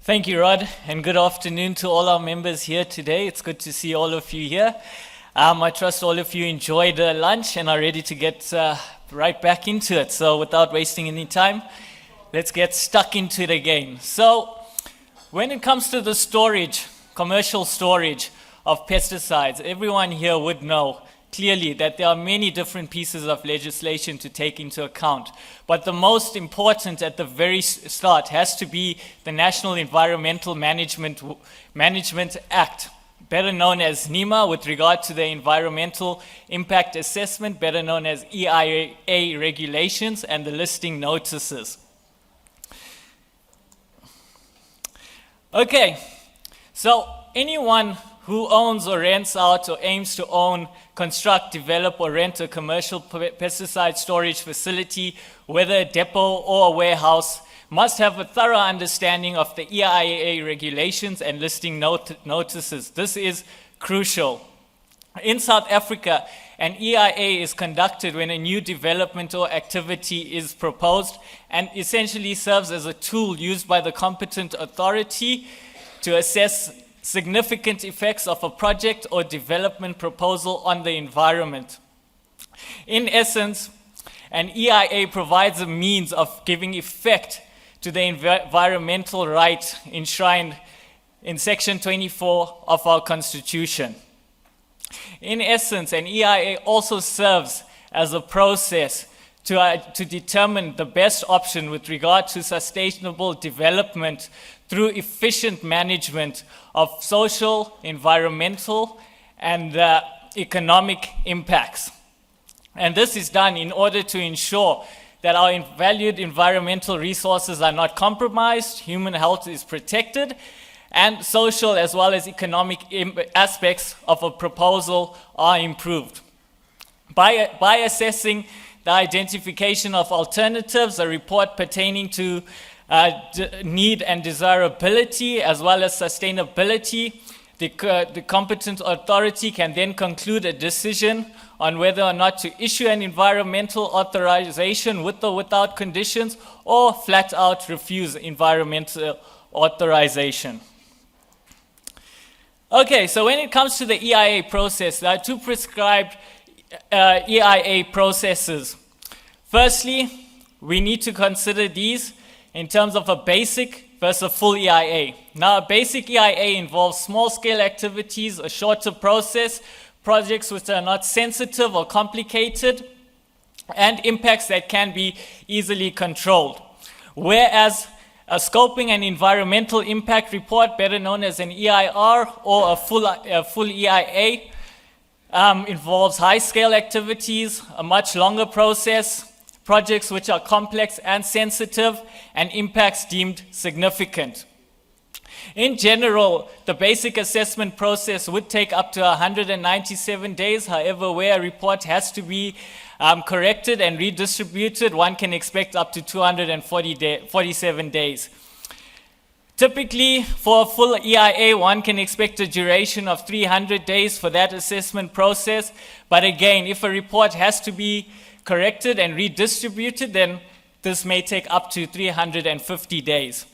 Thank you, Rod, and good afternoon to all our members here today. It's good to see all of you here. I trust all of you enjoyed lunch and are ready to get right back into it. So without wasting any time, let's get stuck into it again. So when it comes to the storage, commercial storage of pesticides, everyone here would know clearly that there are many different pieces of legislation to take into account. But the most important at the very start has to be the National Environmental Management Act, better known as NEMA, with regard to the Environmental Impact Assessment, better known as EIA regulations, and the listing notices. Okay, so anyone who owns or rents out or aims to own, construct, develop, or rent a commercial pesticide storage facility, whether a depot or a warehouse, must have a thorough understanding of the EIA regulations and listing notices. This is crucial. In South Africa, an EIA is conducted when a new development or activity is proposed and essentially serves as a tool used by the competent authority to assess significant effects of a project or development proposal on the environment. In essence, an EIA provides a means of giving effect to the environmental right enshrined in Section 24 of our Constitution. In essence, an EIA also serves as a process to determine the best option with regard to sustainable development through efficient management of social, environmental, and economic impacts. And this is done in order to ensure that our valued environmental resources are not compromised, human health is protected, and social as well as economic aspects of a proposal are improved. By assessing the identification of alternatives, a report pertaining to need and desirability as well as sustainability, the competent authority can then conclude a decision on whether or not to issue an environmental authorization with or without conditions, or flat out refuse environmental authorization. Okay, so when it comes to the EIA process, there are two prescribed EIA processes. Firstly, we need to consider these in terms of a basic versus a full EIA. Now, a basic EIA involves small-scale activities, a shorter process, projects which are not sensitive or complicated, and impacts that can be easily controlled. Whereas a scoping and environmental impact report, better known as an EIR or a full EIA, involves high-scale activities, a much longer process, projects which are complex and sensitive, and impacts deemed significant. In general, the basic assessment process would take up to 197 days. However, where a report has to be corrected and redistributed, one can expect up to 247 days. Typically, for a full EIA, one can expect a duration of 300 days for that assessment process. But again, if a report has to be corrected and redistributed, then this may take up to 350 days.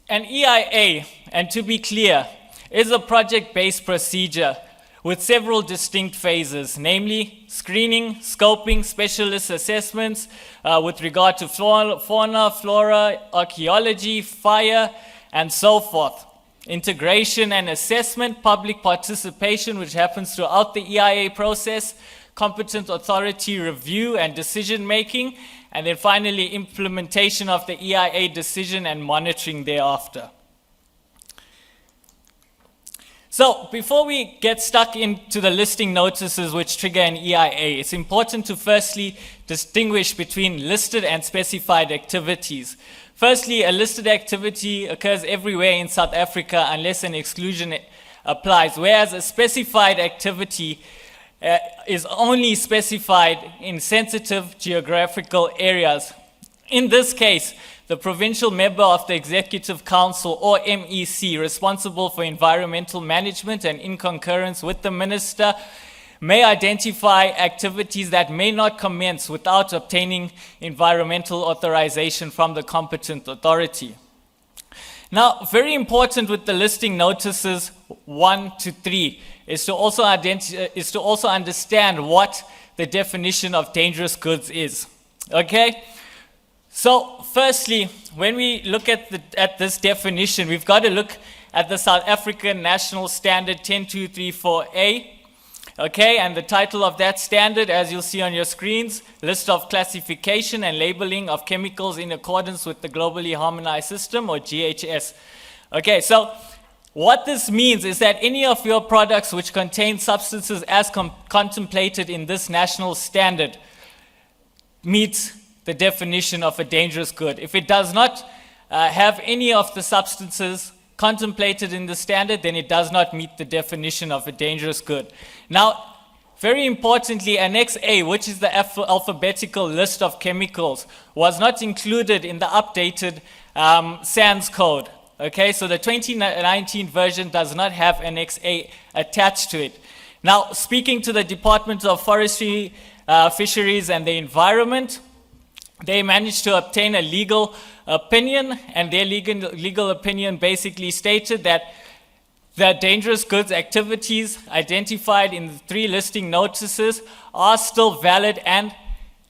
An EIA, and to be clear, is a project-based procedure with several distinct phases, namely screening, scoping, specialist assessments with regard to fauna, flora, archaeology, fire, and so forth. Integration and assessment, public participation, which happens throughout the EIA process, competent authority review and decision making, and then finally implementation of the EIA decision and monitoring thereafter. So before we get stuck into the listing notices which trigger an EIA, it's important to firstly distinguish between listed and specified activities. Firstly, a listed activity occurs everywhere in South Africa unless an exclusion applies, whereas a specified activity is only specified in sensitive geographical areas. In this case, the provincial member of the Executive Council, or MEC, responsible for environmental management and in concurrence with the minister, may identify activities that may not commence without obtaining environmental authorization from the competent authority. Now, very important with the listing notices 1 to 3 is to also understand what the definition of dangerous goods is. Okay? So, firstly, when we look at this definition, we've got to look at the South African National Standard 10234A. Okay, and the title of that standard, as you'll see on your screens, List of Classification and Labeling of Chemicals in Accordance with the Globally Harmonized System, or GHS. Okay, so what this means is that any of your products which contain substances as contemplated in this national standard meets the definition of a dangerous good. If it does not have any of the substances contemplated in the standard, then it does not meet the definition of a dangerous good. Now, very importantly, Annex A, which is the alphabetical list of chemicals, was not included in the updated SANS code. Okay, so the 2019 version does not have Annex A attached to it. Now, speaking to the Department of Forestry, Fisheries and the Environment, they managed to obtain a legal opinion, and their legal opinion basically stated that the dangerous goods activities identified in the 3 listing notices are still valid, and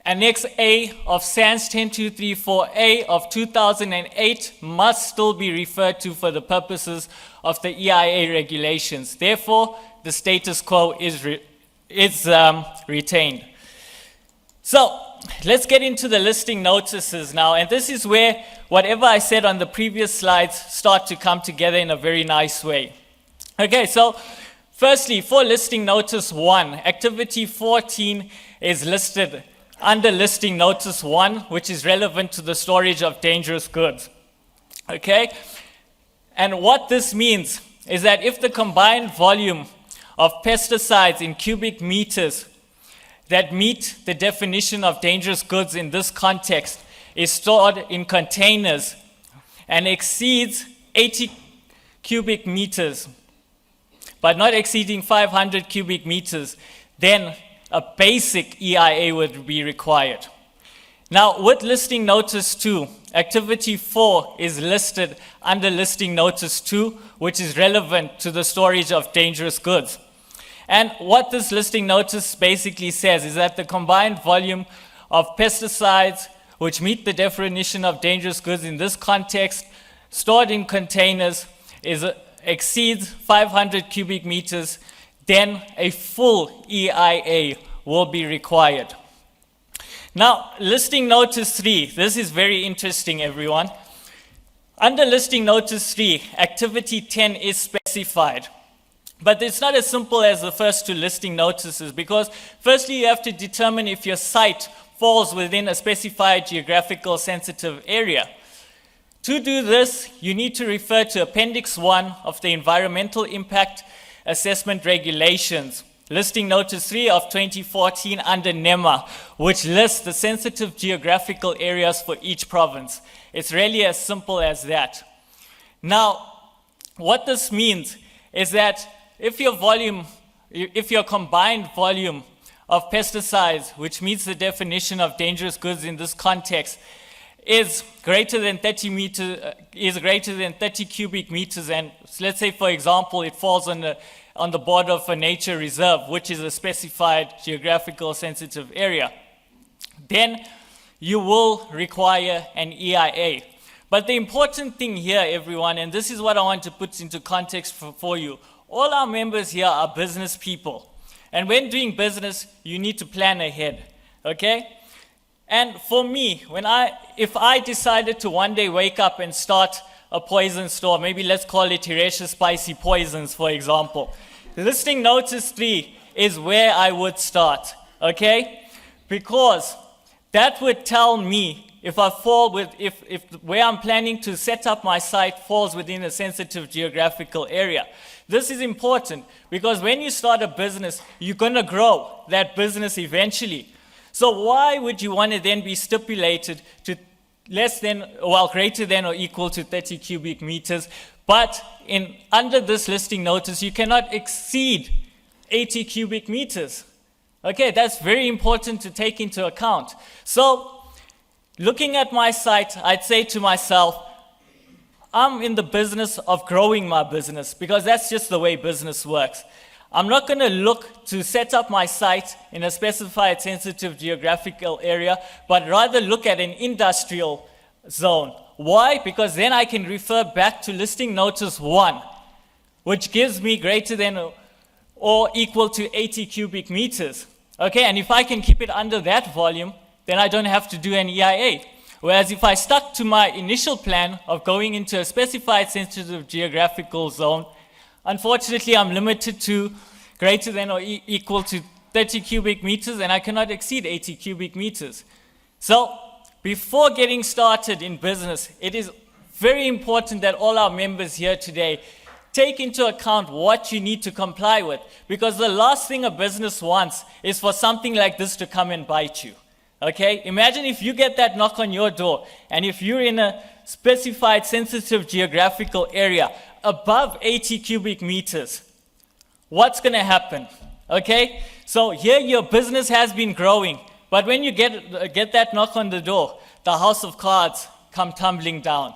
Annex A of SANS 10234A of 2008 must still be referred to for the purposes of the EIA regulations. Therefore, the status quo is retained. So, let's get into the listing notices now, and this is where whatever I said on the previous slides start to come together in a very nice way. Okay, so firstly, for listing notice 1, activity 14 is listed under listing notice 1, which is relevant to the storage of dangerous goods. Okay, and what this means is that if the combined volume of pesticides in cubic meters that meet the definition of dangerous goods in this context is stored in containers and exceeds 80 cubic meters, but not exceeding 500 cubic meters, then a basic EIA would be required. Now, with listing notice 2, activity 4 is listed under listing notice 2, which is relevant to the storage of dangerous goods. And what this listing notice basically says is that the combined volume of pesticides which meet the definition of dangerous goods in this context stored in containers exceeds 500 cubic meters, then a full EIA will be required. Now, listing notice 3, this is very interesting, everyone. Under listing notice 3, activity 10 is specified. But it's not as simple as the first 2 listing notices, because firstly you have to determine if your site falls within a specified geographical sensitive area. To do this, you need to refer to Appendix 1 of the Environmental Impact Assessment Regulations, listing notice 3 of 2014 under NEMA, which lists the sensitive geographical areas for each province. It's really as simple as that. Now, what this means is that if your combined volume of pesticides, which meets the definition of dangerous goods in this context, is greater than 30 cubic meters, and let's say, for example, it falls on the border of a nature reserve, which is a specified geographical sensitive area, then you will require an EIA. But the important thing here, everyone, and this is what I want to put into context for you, all our members here are business people. And when doing business, you need to plan ahead, okay? And for me, if I decided to one day wake up and start a poison store, maybe let's call it Hiresh Spicy Poisons, for example, listing notice 3 is where I would start, okay? Because that would tell me if where I'm planning to set up my site falls within a sensitive geographical area. This is important because when you start a business, you're going to grow that business eventually. So why would you want to then be stipulated to greater than or equal to 30 cubic meters, but under this listing notice, you cannot exceed 80 cubic meters. Okay, that's very important to take into account. So, looking at my site, I'd say to myself, I'm in the business of growing my business because that's just the way business works. I'm not going to look to set up my site in a specified sensitive geographical area, but rather look at an industrial zone. Why? Because then I can refer back to listing notice 1, which gives me greater than or equal to 80 cubic meters. Okay, and if I can keep it under that volume, then I don't have to do an EIA. Whereas if I stuck to my initial plan of going into a specified sensitive geographical zone, unfortunately I'm limited to greater than or equal to 30 cubic meters, and I cannot exceed 80 cubic meters. So before getting started in business, it is very important that all our members here today take into account what you need to comply with, because the last thing a business wants is for something like this to come and bite you. Okay, imagine if you get that knock on your door, and if you're in a specified sensitive geographical area above 80 cubic meters, what's going to happen? Okay, so here your business has been growing, but when you get that knock on the door, the house of cards come tumbling down.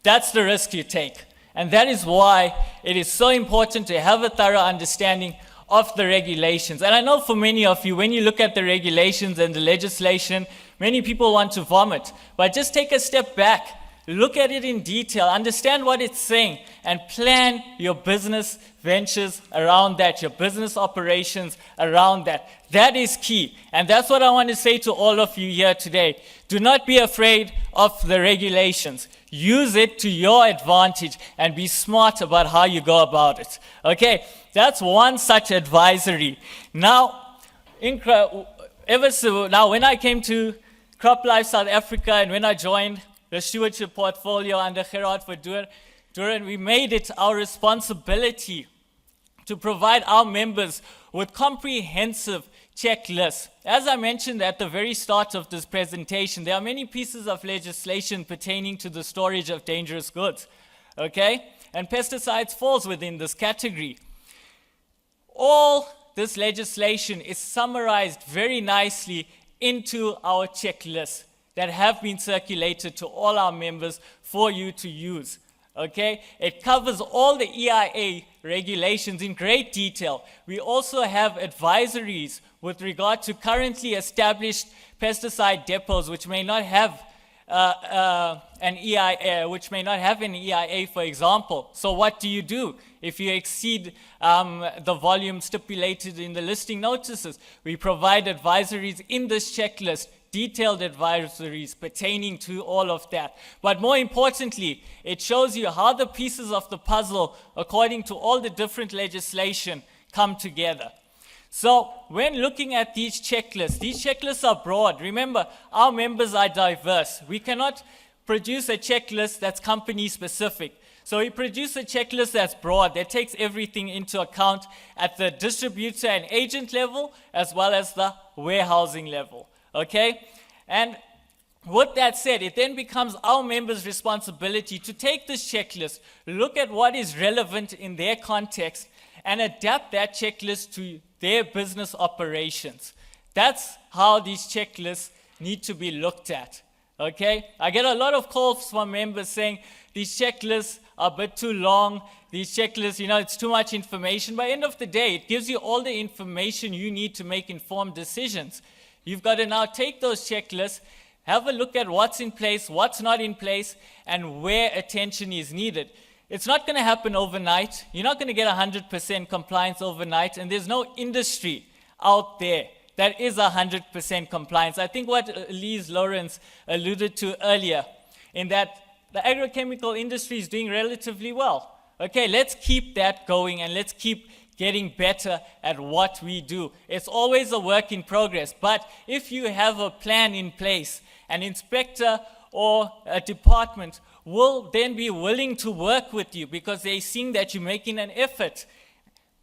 That's the risk you take, and that is why it is so important to have a thorough understanding of the regulations. And I know for many of you, when you look at the regulations and the legislation, many people want to vomit. But just take a step back, look at it in detail, understand what it's saying, and plan your business ventures around that, your business operations around that. That is key. And that's what I want to say to all of you here today. Do not be afraid of the regulations. Use it to your advantage and be smart about how you go about it. Okay, that's one such advisory. Now, when I came to CropLife South Africa and when I joined the stewardship portfolio under Gerard Verduren, we made it our responsibility to provide our members with comprehensive checklists. As I mentioned at the very start of this presentation, there are many pieces of legislation pertaining to the storage of dangerous goods, okay? And pesticides falls within this category. All this legislation is summarized very nicely into our checklists that have been circulated to all our members for you to use. Okay, it covers all the EIA regulations in great detail. We also have advisories with regard to currently established pesticide depots which may not have an EIA, for example. So what do you do if you exceed the volume stipulated in the listing notices? We provide advisories in this checklist, detailed advisories pertaining to all of that. But more importantly, it shows you how the pieces of the puzzle, according to all the different legislation, come together. So when looking at these checklists are broad. Remember, our members are diverse. We cannot produce a checklist that's company specific. So we produce a checklist that's broad, that takes everything into account at the distributor and agent level, as well as the warehousing level. Okay? And with that said, it then becomes our members' responsibility to take this checklist, look at what is relevant in their context, and adapt that checklist to their business operations. That's how these checklists need to be looked at. Okay? I get a lot of calls from members saying these checklists are a bit too long. These checklists, it's too much information. By the end of the day, it gives you all the information you need to make informed decisions. You've got to now take those checklists, have a look at what's in place, what's not in place, and where attention is needed. It's not going to happen overnight. You're not going to get 100% compliance overnight, and there's no industry out there that is 100% compliance. I think what Elise Lawrence alluded to earlier, in that the agrochemical industry is doing relatively well. Okay, let's keep that going, and let's keep getting better at what we do. It's always a work in progress, but if you have a plan in place, an inspector or a department will then be willing to work with you because they're seeing that you're making an effort.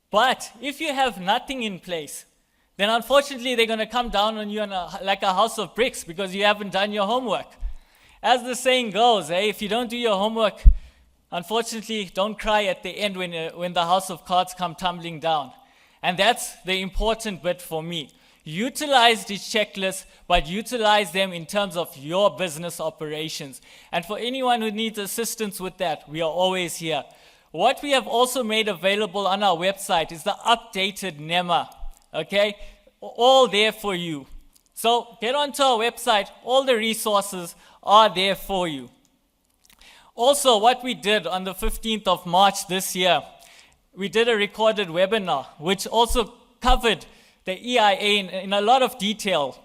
But if you have nothing in place, then unfortunately they're going to come down on you like a house of bricks because you haven't done your homework. As the saying goes, if you don't do your homework, unfortunately, don't cry at the end when the house of cards come tumbling down. And that's the important bit for me. Utilize these checklists, but utilize them in terms of your business operations. And for anyone who needs assistance with that, we are always here. What we have also made available on our website is the updated NEMA, okay? All there for you. So get onto our website, all the resources are there for you. Also, what we did on the 15th of March this year, we did a recorded webinar, which also covered the EIA in a lot of detail,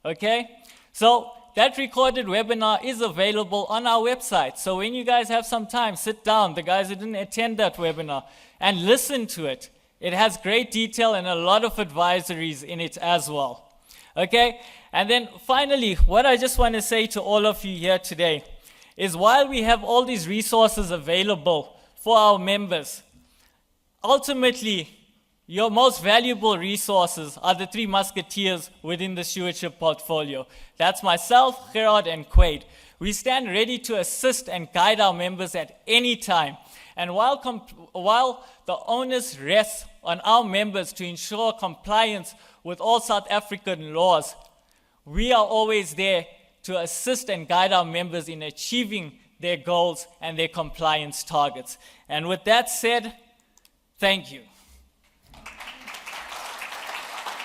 okay? So that recorded webinar is available on our website. So when you guys have some time, sit down, the guys who didn't attend that webinar, and listen to it. It has great detail and a lot of advisories in it as well, okay? And then finally, what I just want to say to all of you here today is while we have all these resources available for our members, ultimately, your most valuable resources are the three musketeers within the stewardship portfolio. That's myself, Gerard, and Quaid. We stand ready to assist and guide our members at any time. And while the onus rests on our members to ensure compliance with all South African laws, we are always there to assist and guide our members in achieving their goals and their compliance targets. And with that said, thank you.